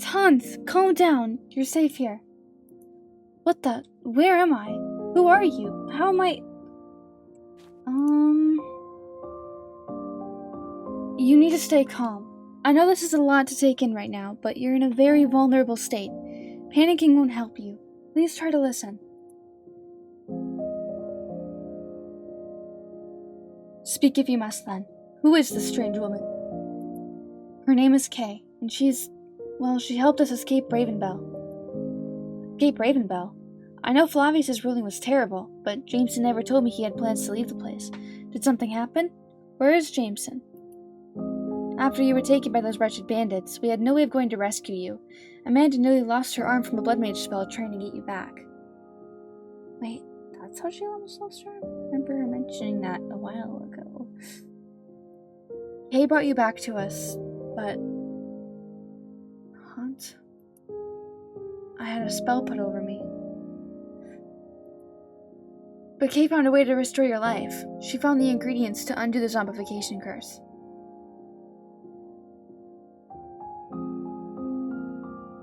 Hans, calm down. You're safe here. What the? Where am I? Who are you? How am I? You need to stay calm. I know this is a lot to take in right now, but you're in a very vulnerable state. Panicking won't help you. Please try to listen. Speak if you must, then. Who is this strange woman? Her name is Kay, and she helped us escape Ravenbell. Escape Ravenbell? I know Flavius' ruling was terrible, but Jameson never told me he had plans to leave the place. Did something happen? Where is Jameson? After you were taken by those wretched bandits, we had no way of going to rescue you. Amanda nearly lost her arm from a blood mage spell trying to get you back. Wait, that's how she almost lost her arm? I remember her mentioning that a while ago. Kay brought you back to us, but... Hans? I had a spell put over me. But Kay found a way to restore your life. She found the ingredients to undo the zombification curse.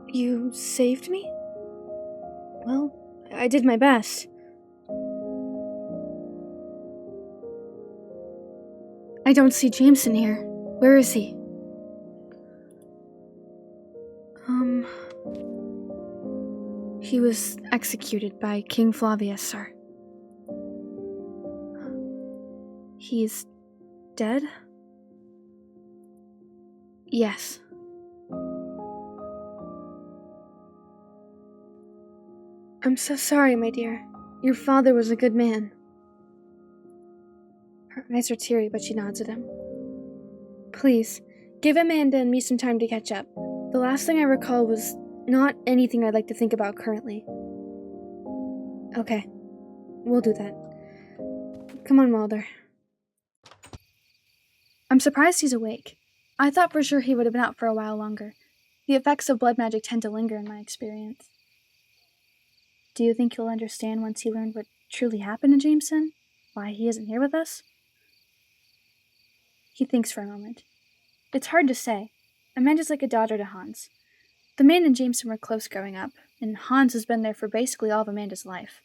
You saved me? Well, I did my best. I don't see Jameson here. Where is he? He was executed by King Flavius, sir. He's dead? Yes. I'm so sorry, my dear. Your father was a good man. Her eyes are teary, but she nods at him. Please, give Amanda and me some time to catch up. The last thing I recall was not anything I'd like to think about currently. Okay, we'll do that. Come on, Mulder. I'm surprised he's awake. I thought for sure he would have been out for a while longer. The effects of blood magic tend to linger in my experience. Do you think he'll understand once he learned what truly happened to Jameson? Why he isn't here with us? He thinks for a moment. It's hard to say. Amanda's like a daughter to Hans. The man and Jameson were close growing up, and Hans has been there for basically all of Amanda's life.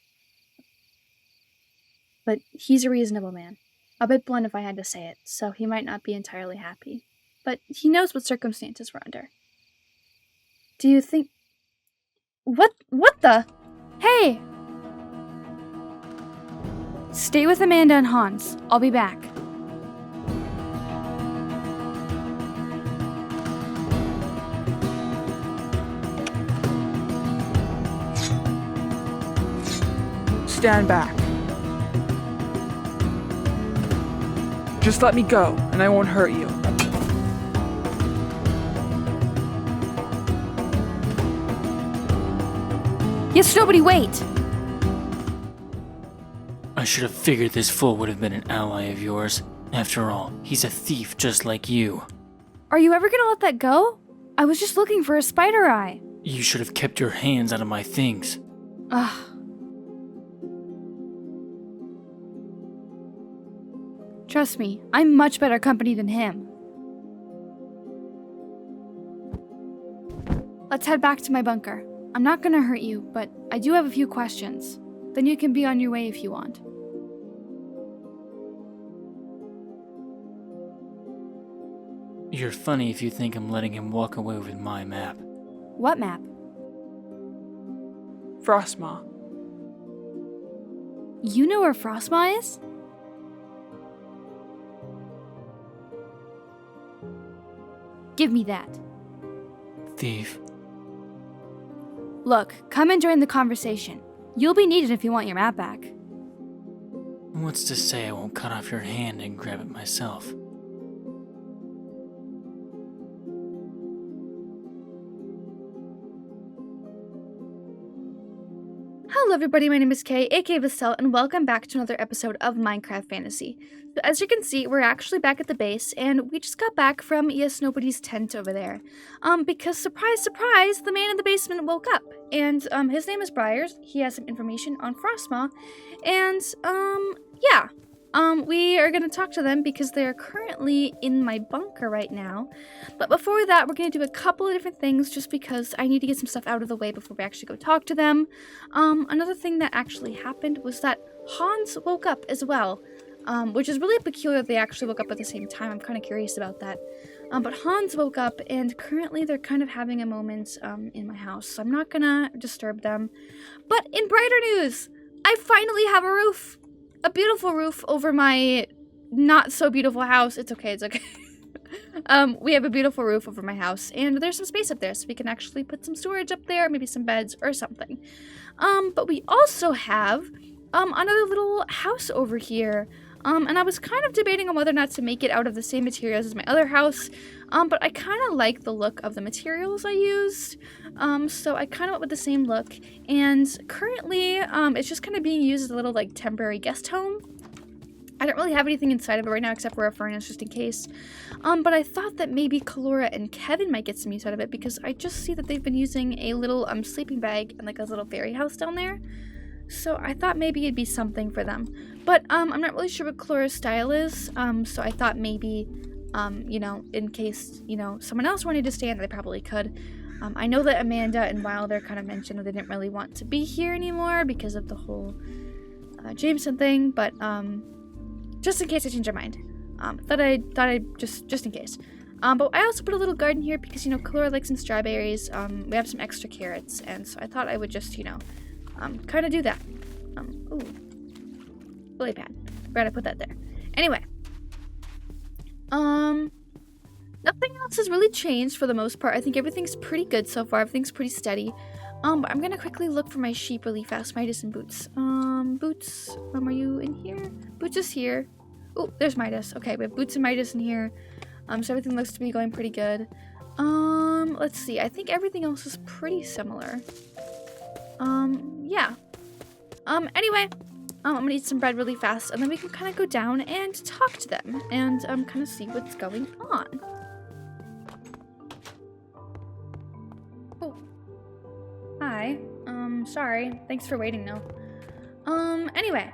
But he's a reasonable man. A bit blunt if I had to say it, so he might not be entirely happy. But he knows what circumstances we're under. Do you think... What the... Hey! Stay with Amanda and Hans. I'll be back. Stand back. Just let me go, and I won't hurt you. Yesnobody, wait! I should have figured this fool would have been an ally of yours. After all, he's a thief just like you. Are you ever gonna let that go? I was just looking for a spider eye. You should have kept your hands out of my things. Ugh. Trust me, I'm much better company than him. Let's head back to my bunker. I'm not gonna hurt you, but I do have a few questions. Then you can be on your way if you want. You're funny if you think I'm letting him walk away with my map. What map? Frostmaw. You know where Frostmaw is? Give me that. Thief. Look, come and join the conversation. You'll be needed if you want your map back. What's to say I won't cut off your hand and grab it myself? Hello everybody, my name is Kay, aka Vastell, and welcome back to another episode of Minecraft Fantasy. So as you can see, we're actually back at the base, and we just got back from Yesnobody's tent over there. Because surprise, surprise, the man in the basement woke up, and his name is Briars. He has some information on Frostmaw, and yeah. We are gonna talk to them because they are currently in my bunker right now. But before that, we're gonna do a couple of different things just because I need to get some stuff out of the way before we actually go talk to them. Another thing that actually happened was that Hans woke up as well, which is really peculiar that they actually woke up at the same time. I'm kind of curious about that. But Hans woke up, and currently they're kind of having a moment in my house, so I'm not gonna disturb them. But in brighter news, I finally have a roof! A beautiful roof over my not-so-beautiful house. It's okay, it's okay. We have a beautiful roof over my house, and there's some space up there, so we can actually put some storage up there, maybe some beds or something. But we also have another little house over here. And I was kind of debating on whether or not to make it out of the same materials as my other house, but I kind of like the look of the materials I used, so I kind of went with the same look, and currently, it's just kind of being used as a little, like, temporary guest home. I don't really have anything inside of it right now except for a furnace, just in case, but I thought that maybe Kalora and Kevin might get some use out of it, because I just see that they've been using a little, sleeping bag and, like, a little fairy house down there. So I thought maybe it'd be something for them. But I'm not really sure what Kalora's style is, so I thought maybe, in case, someone else wanted to stay in, they probably could. I know that Amanda and Wilder kind of mentioned that they didn't really want to be here anymore because of the whole Jameson thing, but just in case I change my mind. Thought I'd just in case. But I also put a little garden here because, Kalora likes some strawberries. We have some extra carrots, and so I thought I would just, kind of do that. Ooh. Lily pad. Forgot to put that there. Anyway. Nothing else has really changed for the most part. I think everything's pretty good so far. Everything's pretty steady. But I'm gonna quickly look for my sheep really fast. Midas and Boots. Boots. Are you in here? Boots is here. Oh, there's Midas. Okay, we have Boots and Midas in here. So everything looks to be going pretty good. Let's see. I think everything else is pretty similar. Yeah. Anyway, I'm gonna eat some bread really fast, and then we can kind of go down and talk to them, and, kind of see what's going on. Oh. Hi. Sorry. Thanks for waiting, though. Anyway.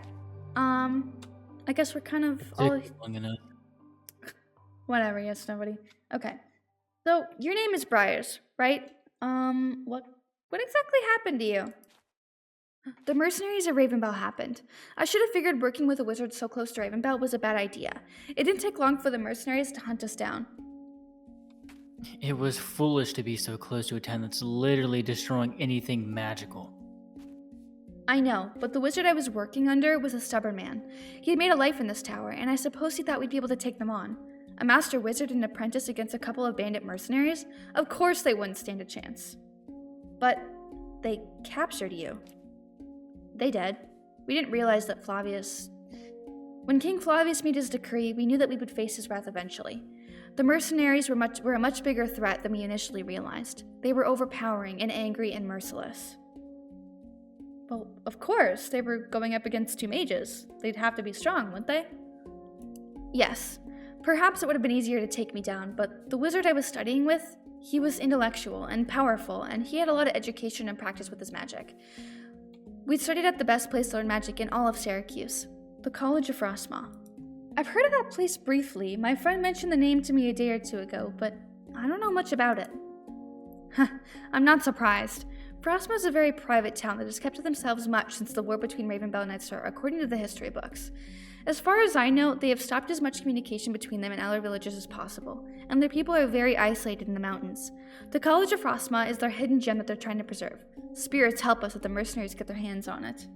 I guess we're kind of all... Long enough. Whatever, yes, nobody. Okay. So, your name is Briars, right? What exactly happened to you? The mercenaries at Ravenbell happened. I should have figured working with a wizard so close to Ravenbell was a bad idea. It didn't take long for the mercenaries to hunt us down. It was foolish to be so close to a town that's literally destroying anything magical. I know, but the wizard I was working under was a stubborn man. He had made a life in this tower, and I suppose he thought we'd be able to take them on. A master wizard and an apprentice against a couple of bandit mercenaries? Of course they wouldn't stand a chance. But they captured you. They did. We didn't realize that Flavius... When King Flavius made his decree, we knew that we would face his wrath eventually. The mercenaries were a much bigger threat than we initially realized. They were overpowering and angry and merciless. Well, of course, they were going up against two mages. They'd have to be strong, wouldn't they? Yes. Perhaps it would have been easier to take me down, but the wizard I was studying with, he was intellectual and powerful, and he had a lot of education and practice with his magic. We'd studied at the best place to learn magic in all of Syracuse, the College of Frostmaw. I've heard of that place briefly. My friend mentioned the name to me a day or two ago, but I don't know much about it. I'm not surprised. Frostmaw is a very private town that has kept to themselves much since the war between Ravenbell and Nightstar, according to the history books. As far as I know, they have stopped as much communication between them and other villages as possible, and their people are very isolated in the mountains. The College of Frostmaw is their hidden gem that they're trying to preserve. Spirits help us if the mercenaries get their hands on it.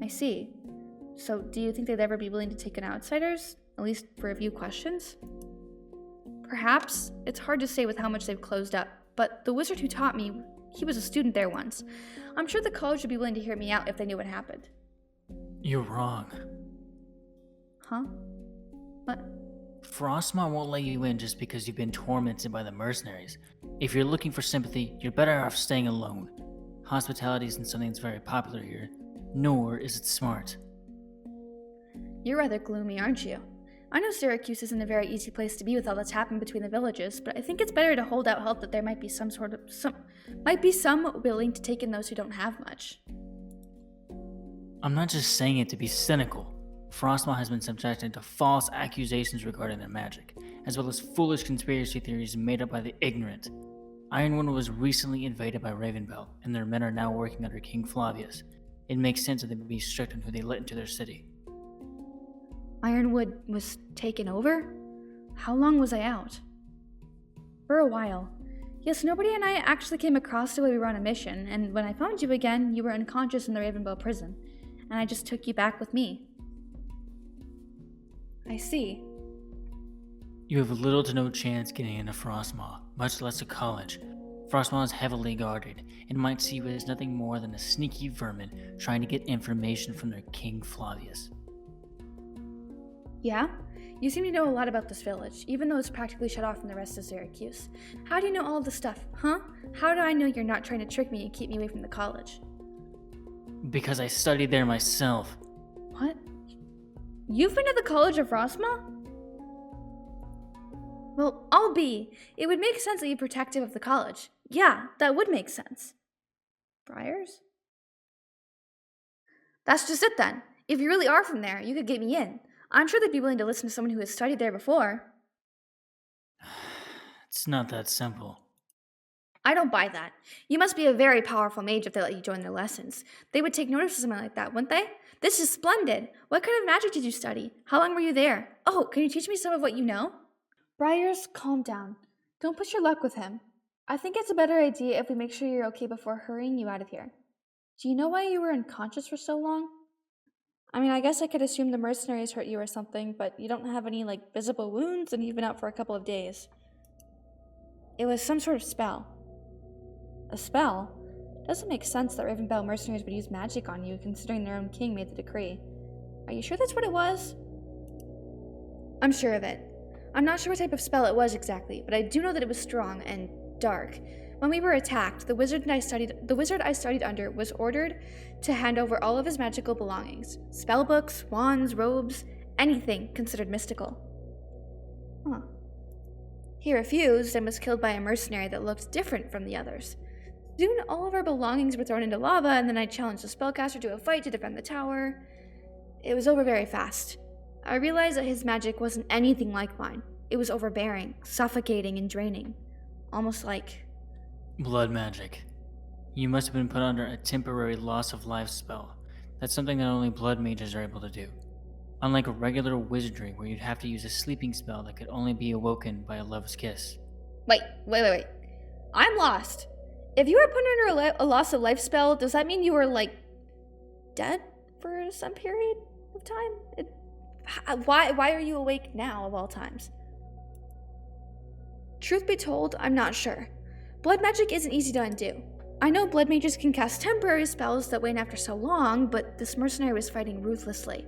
I see. So, do you think they'd ever be willing to take in outsiders? At least for a few questions? Perhaps. It's hard to say with how much they've closed up, but the wizard who taught me, he was a student there once. I'm sure the college would be willing to hear me out if they knew what happened. You're wrong. Huh? What? Frostmaw won't let you in just because you've been tormented by the mercenaries. If you're looking for sympathy, you're better off staying alone. Hospitality isn't something that's very popular here, nor is it smart. You're rather gloomy, aren't you? I know Syracuse isn't a very easy place to be with all that's happened between the villages, but I think it's better to hold out hope that there might be some willing to take in those who don't have much. I'm not just saying it to be cynical. Frostmaw has been subjected to false accusations regarding their magic, as well as foolish conspiracy theories made up by the ignorant. Ironwood was recently invaded by Ravenbell, and their men are now working under King Flavius. It makes sense that they would be strict on who they let into their city. Ironwood was taken over? How long was I out? For a while. Yesnobody and I actually came across you while we were on a mission, and when I found you again, you were unconscious in the Ravenbell prison, and I just took you back with me. I see. You have little to no chance getting into Frostmaw, much less a college. Frostmaw is heavily guarded, and might see you as nothing more than a sneaky vermin trying to get information from their King Flavius. Yeah? You seem to know a lot about this village, even though it's practically shut off from the rest of Syracuse. How do you know all of this stuff, huh? How do I know you're not trying to trick me and keep me away from the college? Because I studied there myself. What? You've been to the College of Frostmaw? Well, I'll be. It would make sense that you're protective of the college. Yeah, that would make sense. Briars? That's just it then. If you really are from there, you could get me in. I'm sure they'd be willing to listen to someone who has studied there before. It's not that simple. I don't buy that. You must be a very powerful mage if they let you join their lessons. They would take notice of something like that, wouldn't they? This is splendid. What kind of magic did you study? How long were you there? Oh, can you teach me some of what you know? Briars, calm down. Don't push your luck with him. I think it's a better idea if we make sure you're okay before hurrying you out of here. Do you know why you were unconscious for so long? I mean, I guess I could assume the mercenaries hurt you or something, but you don't have any, visible wounds, and you've been out for a couple of days. It was some sort of spell. A spell? Doesn't make sense that Ravenbell mercenaries would use magic on you, considering their own king made the decree. Are you sure that's what it was? I'm sure of it. I'm not sure what type of spell it was exactly, but I do know that it was strong and dark. When we were attacked, the wizard I studied under was ordered to hand over all of his magical belongings. Spellbooks, wands, robes, anything considered mystical. Huh. He refused and was killed by a mercenary that looked different from the others. Soon, all of our belongings were thrown into lava, and then I challenged the spellcaster to a fight to defend the tower. It was over very fast. I realized that his magic wasn't anything like mine. It was overbearing, suffocating, and draining. Almost like blood magic. You must have been put under a temporary loss of life spell. That's something that only blood mages are able to do. Unlike a regular wizardry where you'd have to use a sleeping spell that could only be awoken by a love's kiss. Wait. I'm lost. If you were put under a loss of life spell, does that mean you were, dead for some period of time? Why are you awake now, of all times? Truth be told, I'm not sure. Blood magic isn't easy to undo. I know blood mages can cast temporary spells that wane after so long, but this mercenary was fighting ruthlessly.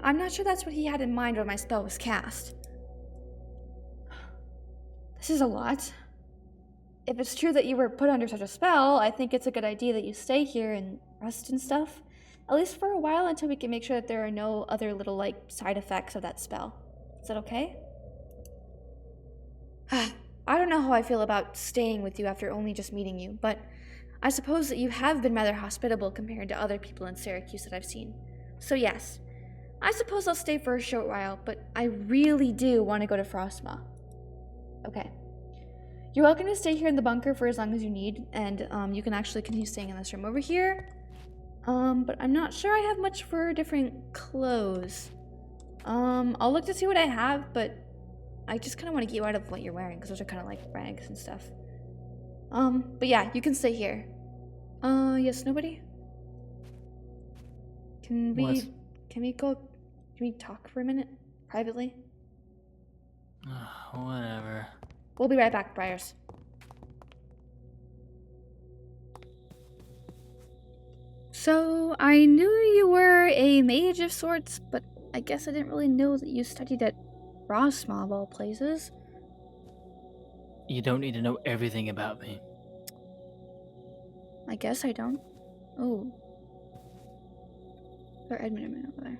I'm not sure that's what he had in mind when my spell was cast. This is a lot. If it's true that you were put under such a spell, I think it's a good idea that you stay here and rest and stuff. At least for a while until we can make sure that there are no other little, side effects of that spell. Is that okay? I don't know how I feel about staying with you after only just meeting you, but I suppose that you have been rather hospitable compared to other people in Syracuse that I've seen. So yes, I suppose I'll stay for a short while, but I really do want to go to Frostmaw. Okay. You're welcome to stay here in the bunker for as long as you need, and you can actually continue staying in this room over here. But I'm not sure I have much for different clothes. I'll look to see what I have, but I just kind of want to get you out of what you're wearing, because those are kind of like rags and stuff. But yeah, you can stay here. Yesnobody? Can we talk for a minute? Privately? Whatever. We'll be right back, Briars. So, I knew you were a mage of sorts, but I guess I didn't really know that you studied at Frostmaw of all places. You don't need to know everything about me. I guess I don't. Oh. Or Edmund over there.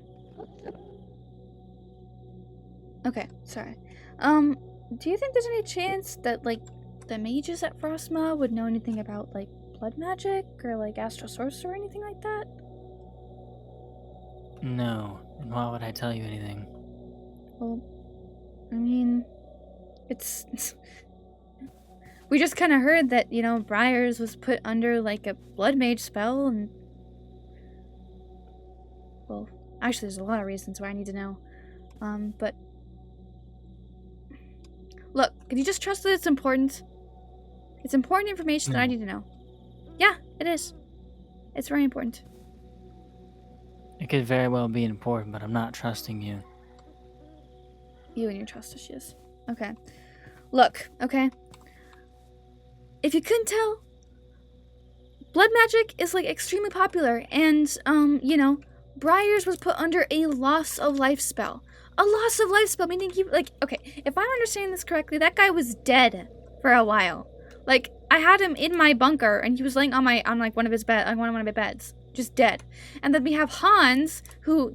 Okay, sorry. Do you think there's any chance that, the mages at Frostmaw would know anything about, blood magic or, astral sorcery or anything like that? No. And why would I tell you anything? Well, I mean, it's we just kind of heard that, Briars was put under, like, a blood mage spell, and... Well, actually, there's a lot of reasons why I need to know. But... Look, can you just trust that it's important? It's important information that I No. need to know. Yeah, it is. It's very important. It could very well be important, but I'm not trusting you. You and your trust issues. Okay. Look, okay? If you couldn't tell, blood magic is, like, extremely popular, and, Briars was put under a loss of life spell. A loss of life spell, meaning he, like, okay, if I'm understanding this correctly, that guy was dead for a while. Like, I had him in my bunker, and he was laying on one of my beds, just dead. And then we have Hans, who,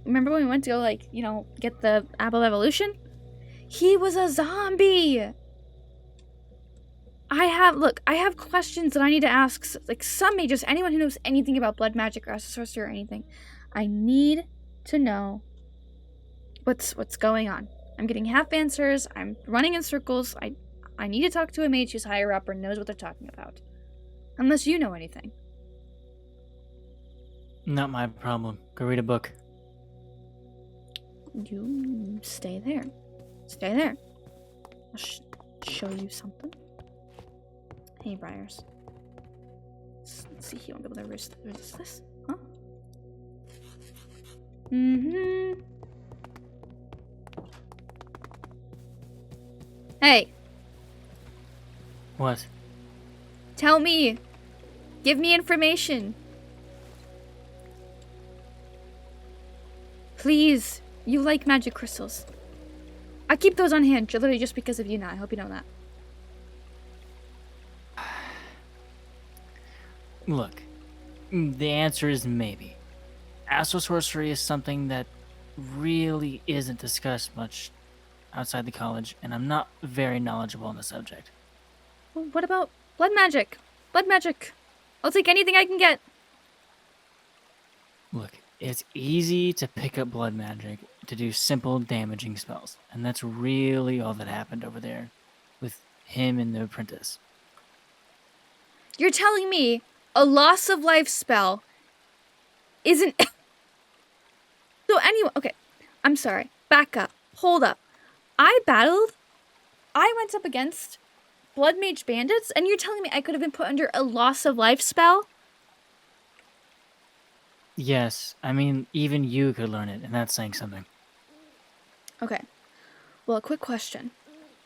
remember when we went to go, get the Apple of Evolution? He was a zombie! I have questions that I need to ask, like, some mages, anyone who knows anything about blood magic or sorcery or anything. I need to know what's going on. I'm getting half answers, I'm running in circles, I need to talk to a mage who's higher up or knows what they're talking about. Unless you know anything. Not my problem. Go read a book. You stay there. Stay there. I'll show you something. Hey, Briars. Let's see if you won't be able to resist this. Huh? Mm-hmm. Hey, What? tell me. Give me information. Please. You like magic crystals. I keep those on hand, literally just because of you now. I hope you know that. Look, the answer is maybe. Astral sorcery is something that really isn't discussed much outside the college, and I'm not very knowledgeable on the subject. Well, what about blood magic? Blood magic. I'll take anything I can get. Look, it's easy to pick up blood magic to do simple damaging spells, and that's really all that happened over there with him and the apprentice. You're telling me a loss of life spell isn't... So anyway, okay. I'm sorry. Back up. Hold up. I went up against blood mage bandits, and you're telling me I could have been put under a loss of life spell? Yes, I mean, even you could learn it, and that's saying something. Okay. Well, a quick question.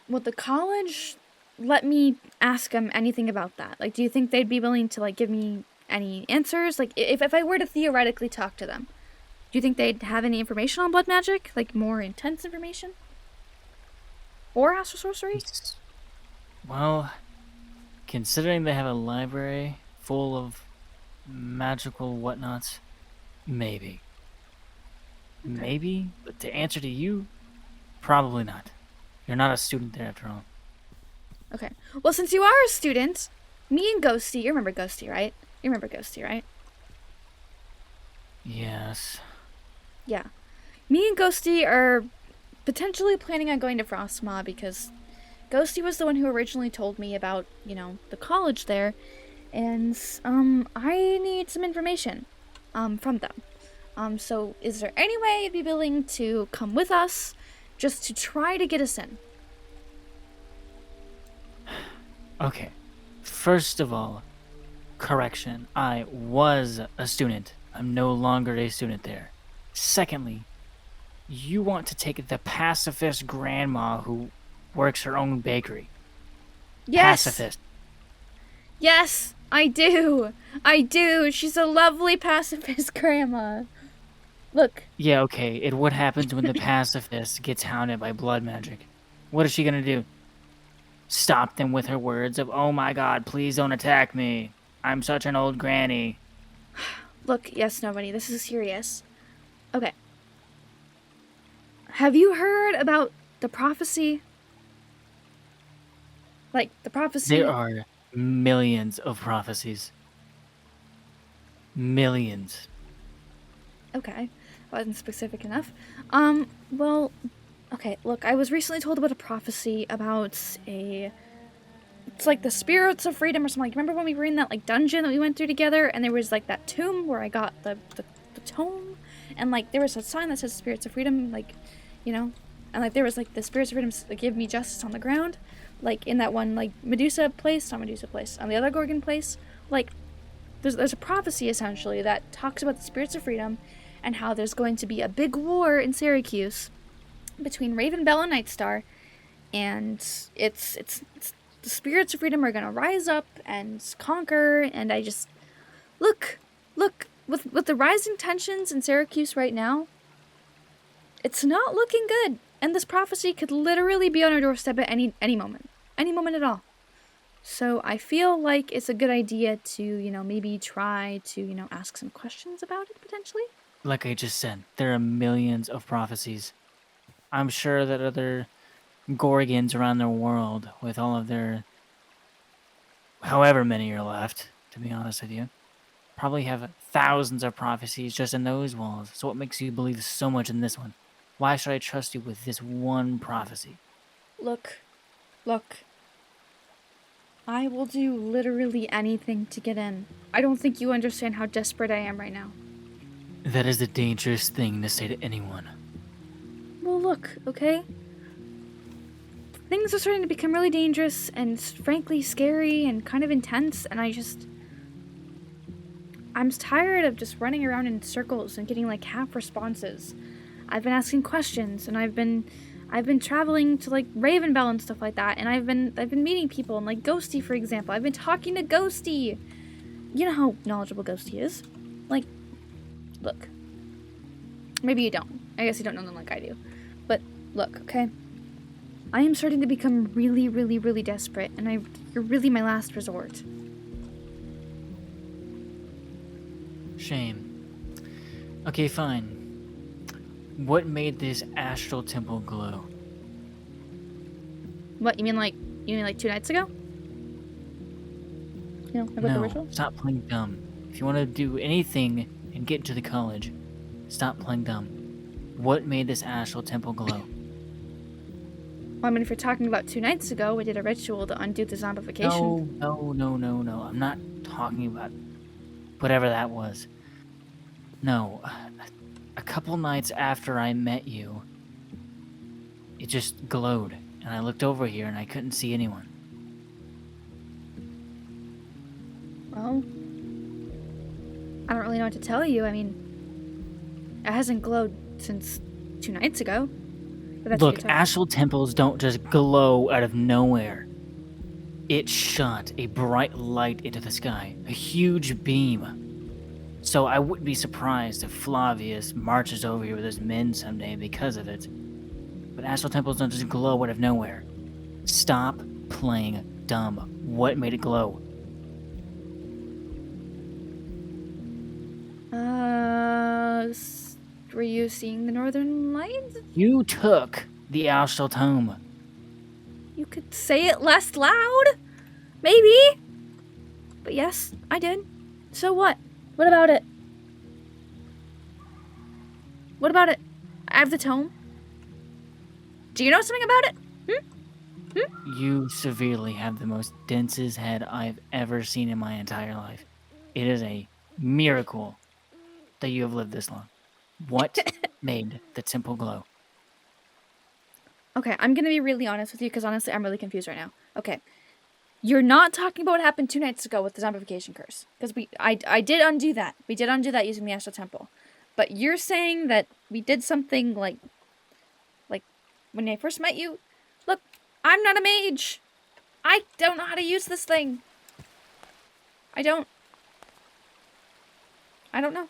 Would the college let me ask them anything about that? Like, do you think they'd be willing to, like, give me any answers? Like, if I were to theoretically talk to them, do you think they'd have any information on blood magic? Like, more intense information? Or astral sorcery? Well, considering they have a library full of magical whatnots, maybe. Maybe, but to answer to you, probably not. You're not a student there after all. Okay. Well, since you are a student, me and Ghostie, you remember Ghostie, right? You remember Ghostie, right? Yes. Yeah. Me and Ghostie are potentially planning on going to Frostmaw because Ghostie was the one who originally told me about, the college there. And, I need some information, from them. So is there any way you'd be willing to come with us just to try to get us in? Okay. First of all, correction. I was a student. I'm no longer a student there. Secondly, you want to take the pacifist grandma who works her own bakery. Yes! Pacifist. Yes, I do! I do! She's a lovely pacifist grandma. Look. Yeah, okay. What happens when the pacifist gets hounded by blood magic? What is she gonna do? Stop them with her words of, "Oh my god, please don't attack me. I'm such an old granny." Look, Yesnobody, this is serious. Okay. Have you heard about the prophecy? Like, the prophecy... There are millions of prophecies. Millions. Okay. Wasn't specific enough. Well, okay, look, I was recently told about a prophecy about it's like the spirits of freedom or something. Like, remember when we were in that, like, dungeon that we went through together, and there was, like, that tomb where I got the tome, and, like, there was a sign that says spirits of freedom, like, you know, and, like, there was, like, the spirits of freedom give me justice on the ground, like, in that one, like, not Medusa place, on the other Gorgon place, like, there's a prophecy, essentially, that talks about the spirits of freedom, and how there's going to be a big war in Syracuse between Ravenbell and Nightstar, and it's the spirits of freedom are gonna rise up and conquer, and I just look with the rising tensions in Syracuse right now, it's not looking good, and this prophecy could literally be on our doorstep at any moment at all. So I feel like it's a good idea to, you know, maybe try to, you know, ask some questions about it potentially. Like I just said, there are millions of prophecies. I'm sure that other Gorgons around the world, with all of their however many are left, to be honest with you, probably have thousands of prophecies just in those walls. So what makes you believe so much in this one? Why should I trust you with this one prophecy? Look, I will do literally anything to get in. I don't think you understand how desperate I am right now. That is a dangerous thing to say to anyone. Well, look, okay? Things are starting to become really dangerous and frankly scary and kind of intense, and I'm tired of just running around in circles and getting like half responses. I've been asking questions, and I've been traveling to like Ravenbell and stuff like that, and I've been meeting people, and like Ghostie, for example. I've been talking to Ghostie. You know how knowledgeable Ghostie is. Like, look. Maybe you don't. I guess you don't know them like I do. But look, okay? I am starting to become really, really, really desperate, and you're really my last resort. Shame. Okay, fine. What made this astral temple glow? What, you mean like 2 nights ago? You know, about the ritual? Stop playing dumb. If you want to do anything and get into the college, stop playing dumb. What made this astral temple glow? Well, I mean, if you're talking about 2 nights ago, we did a ritual to undo the zombification. No. I'm not talking about whatever that was. No. A couple nights after I met you, it just glowed, and I looked over here and I couldn't see anyone. Well, I don't really know what to tell you. I mean, it hasn't glowed since 2 nights ago. But that's Look, astral temples don't just glow out of nowhere. It shot a bright light into the sky, a huge beam. So I wouldn't be surprised if Flavius marches over here with his men someday because of it. But astral temples don't just glow out of nowhere. Stop playing dumb. What made it glow? Were you seeing the northern lights? You took the astral tome. You could say it less loud, maybe. But yes, I did. So what? What about it? What about it? I have the tome. Do you know something about it? You severely have the most densest head I've ever seen in my entire life. It is a miracle that you have lived this long. What made the temple glow? Okay, I'm gonna be really honest with you because honestly, I'm really confused right now. Okay, you're not talking about what happened 2 nights ago with the zombification curse, because I did undo that. We did undo that using the astral temple, but you're saying that we did something like when I first met you. Look, I'm not a mage. I don't know how to use this thing. I don't know.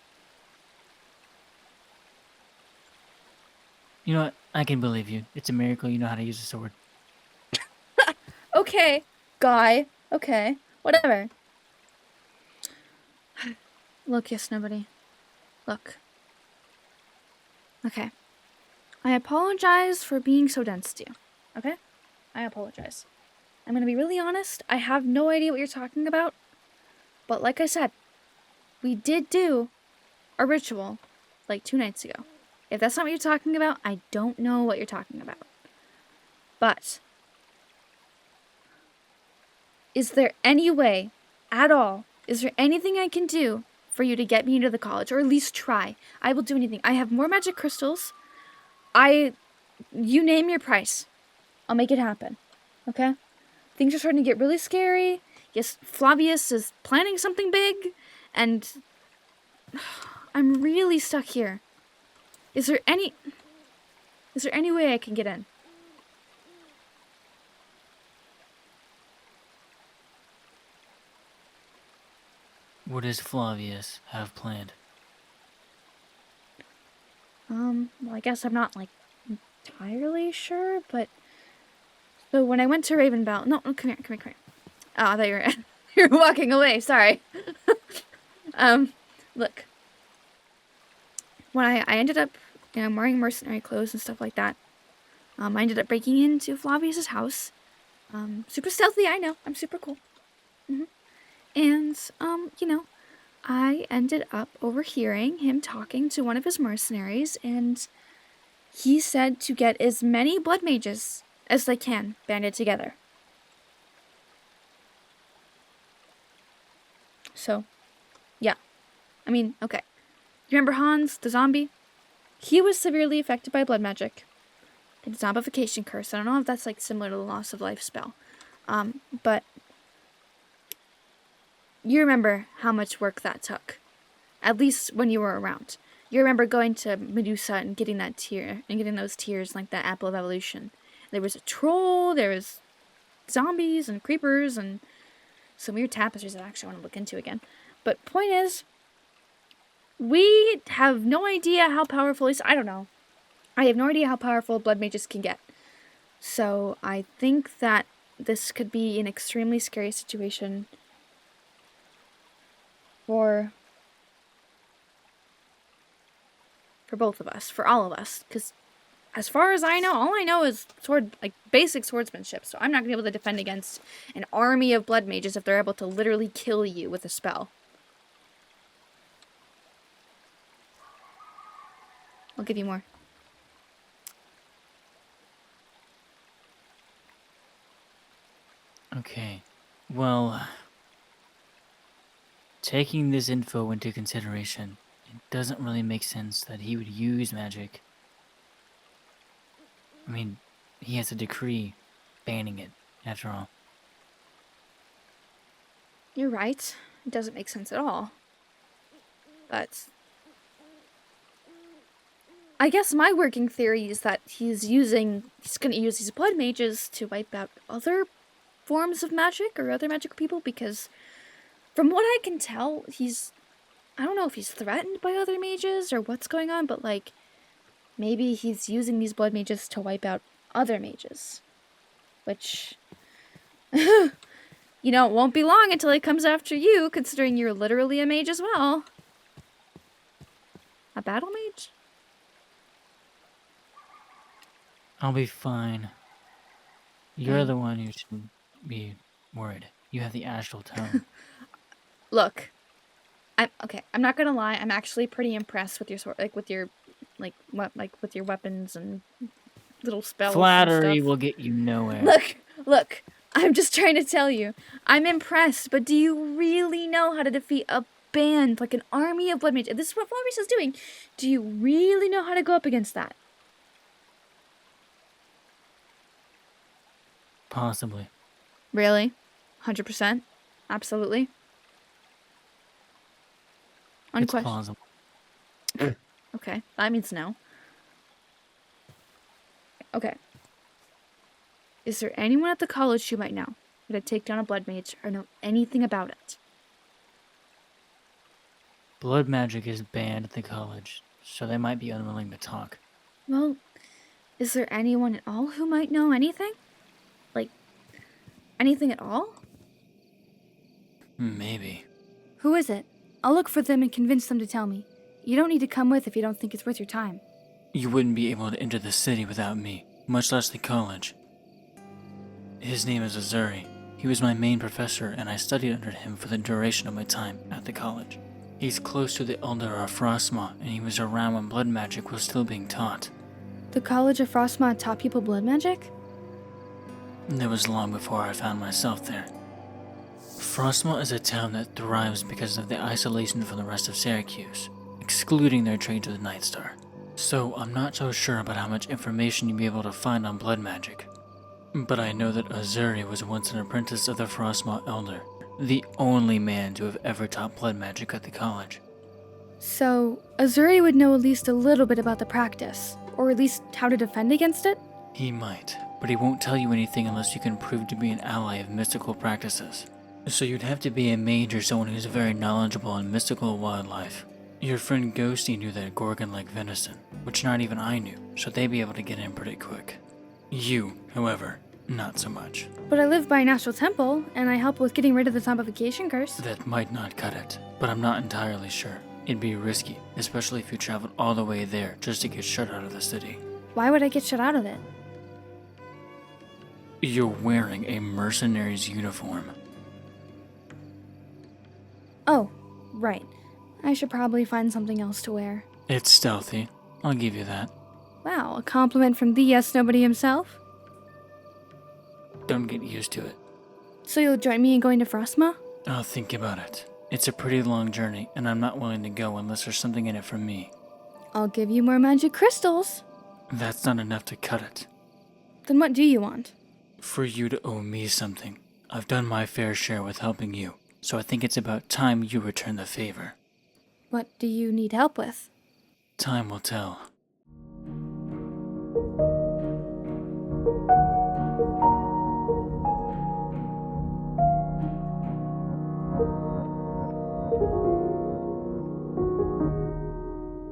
You know what? I can believe you. It's a miracle you know how to use a sword. Okay, guy. Okay, whatever. Look, Yesnobody. Look. Okay. I apologize for being so dense to you. Okay? I apologize. I'm gonna be really honest. I have no idea what you're talking about. But like I said, we did do a ritual like 2 nights ago. If that's not what you're talking about, I don't know what you're talking about. But is there any way at all, is there anything I can do for you to get me into the college, or at least try? I will do anything. I have more magic crystals. You name your price. I'll make it happen. Okay? Things are starting to get really scary. Yes, Flavius is planning something big, and I'm really stuck here. Is there any way I can get in? What does Flavius have planned? Well, I guess I'm not, like, entirely sure, but... So when I went to Ravenbell... No, come here. Oh, I thought you were... you were walking away, sorry. Look. When I ended up, wearing mercenary clothes and stuff like that, I ended up breaking into Flavius's house. Super stealthy, I know. I'm super cool. And, I ended up overhearing him talking to one of his mercenaries, and he said to get as many blood mages as they can banded together. So, yeah. I mean, okay. You remember Hans, the zombie? He was severely affected by blood magic. The zombification curse. I don't know if that's, like, similar to the loss of life spell. But you remember how much work that took. At least when you were around. You remember going to Medusa and getting that tear, and getting those tears, like that apple of evolution. There was a troll, there was zombies and creepers, and some weird tapestries that I actually want to look into again. But point is, we have no idea how powerful, I don't know. I have no idea how powerful blood mages can get. So I think that this could be an extremely scary situation for both of us, for all of us, because as far as I know, all I know is basic swordsmanship, so I'm not going to be able to defend against an army of blood mages if they're able to literally kill you with a spell. I'll give you more. Okay, well, taking this info into consideration, it doesn't really make sense that he would use magic. I mean, he has a decree banning it, after all. You're right. It doesn't make sense at all. But I guess my working theory is that he's going to use these blood mages to wipe out other forms of magic or other magical people, because from what I can tell, I don't know if he's threatened by other mages or what's going on, but like maybe he's using these blood mages to wipe out other mages. Which, it won't be long until he comes after you, considering you're literally a mage as well. A battle mage? I'll be fine. You're the one who should be worried. You have the astral tone. Look, I'm not gonna lie. I'm actually pretty impressed with your sword, with your weapons and little spells. Flattery and stuff. will get you nowhere. Look. I'm just trying to tell you. I'm impressed, but do you really know how to defeat a band, like an army of blood mages? If this is what Flavius is doing, do you really know how to go up against that? Possibly. Really? 100%? Absolutely? It's plausible. Okay, that means no. Okay. Is there anyone at the college you might know who could take down a blood mage or know anything about it? Blood magic is banned at the college, so they might be unwilling to talk. Well, is there anyone at all who might know anything? Like, anything at all? Maybe. Who is it? I'll look for them and convince them to tell me. You don't need to come with if you don't think it's worth your time. You wouldn't be able to enter the city without me, much less the college. His name is Azuri. He was my main professor, and I studied under him for the duration of my time at the college. He's close to the Elder of Frostmaw, and he was around when blood magic was still being taught. The College of Frostmaw taught people blood magic? That was long before I found myself there. Frostmaw is a town that thrives because of the isolation from the rest of Syracuse, excluding their trade to the Night Star. So I'm not so sure about how much information you'll be able to find on blood magic. But I know that Azuri was once an apprentice of the Frostmaw Elder, the only man to have ever taught blood magic at the college. So, Azuri would know at least a little bit about the practice, or at least how to defend against it? He might, but he won't tell you anything unless you can prove to be an ally of mystical practices. So you'd have to be a mage or someone who's very knowledgeable in mystical wildlife. Your friend Ghostie knew that Gorgon liked venison, which not even I knew, so they'd be able to get in pretty quick. You, however, not so much. But I live by a natural temple, and I help with getting rid of the zombification curse. That might not cut it, but I'm not entirely sure. It'd be risky, especially if you traveled all the way there just to get shut out of the city. Why would I get shut out of it? You're wearing a mercenary's uniform. Oh, right. I should probably find something else to wear. It's stealthy, I'll give you that. Wow, a compliment from the Yesnobody himself? Don't get used to it. So you'll join me in going to Frostmaw? I'll think about it. It's a pretty long journey, and I'm not willing to go unless there's something in it for me. I'll give you more magic crystals. That's not enough to cut it. Then what do you want? For you to owe me something. I've done my fair share with helping you, so I think it's about time you return the favor. What do you need help with? Time will tell.